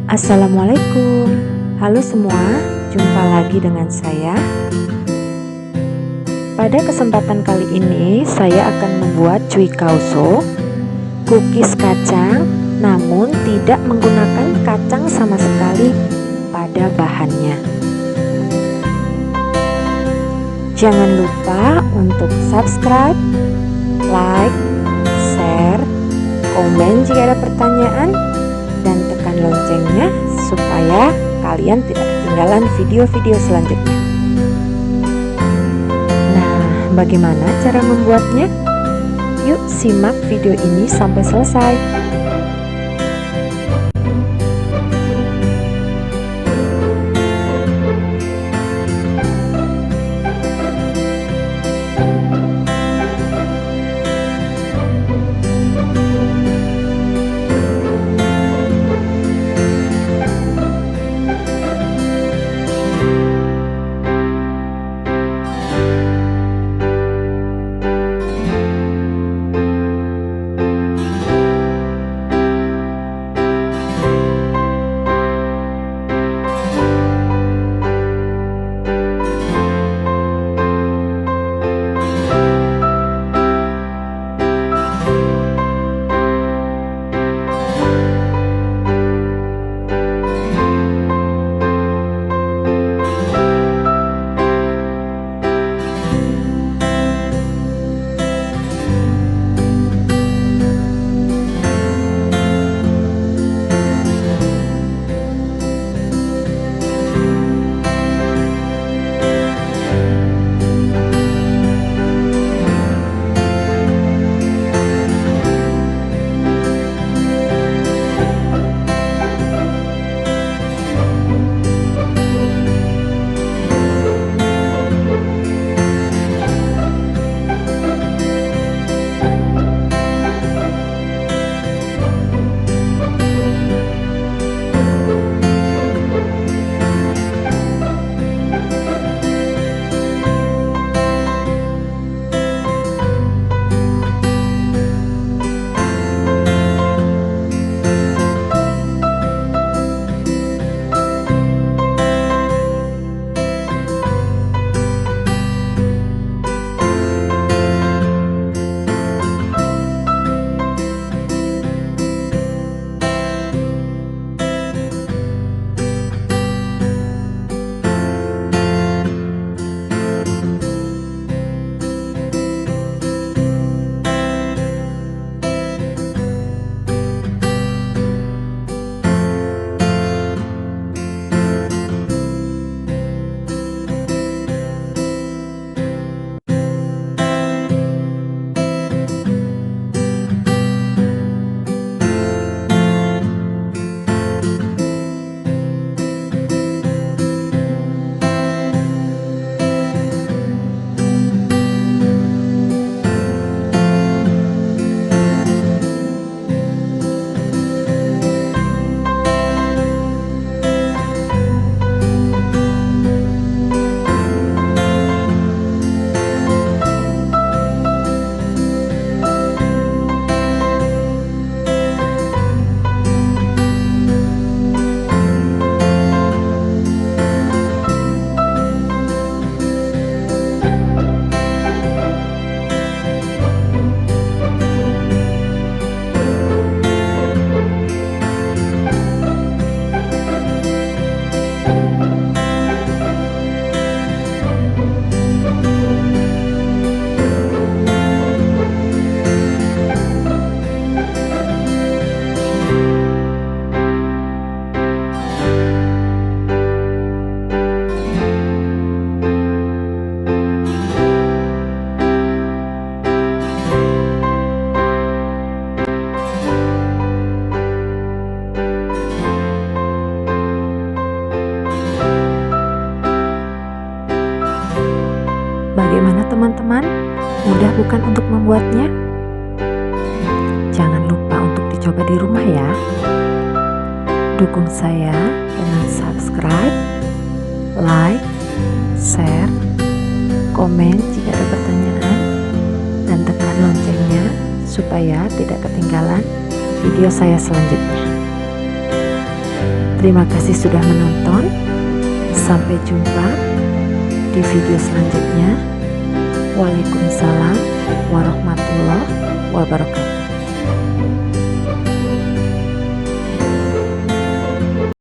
Assalamualaikum. Halo semua, jumpa lagi dengan saya. Pada kesempatan kali ini saya akan membuat cuy kauso, cookies kacang, namun tidak menggunakan kacang sama sekali pada bahannya. Jangan lupa untuk subscribe, like, share, komen jika ada pertanyaan, dan tekan loncengnya supaya kalian tidak ketinggalan video-video selanjutnya. Nah, bagaimana cara membuatnya? Yuk simak video ini sampai selesai. Bagaimana teman-teman? Mudah bukan untuk membuatnya? Jangan lupa untuk dicoba di rumah ya. Dukung saya dengan subscribe, like, share, komen jika ada pertanyaan, dan tekan loncengnya supaya tidak ketinggalan video saya selanjutnya. Terima kasih sudah menonton. Sampai jumpa di video selanjutnya. Waalaikumsalam warahmatullahi wabarakatuh.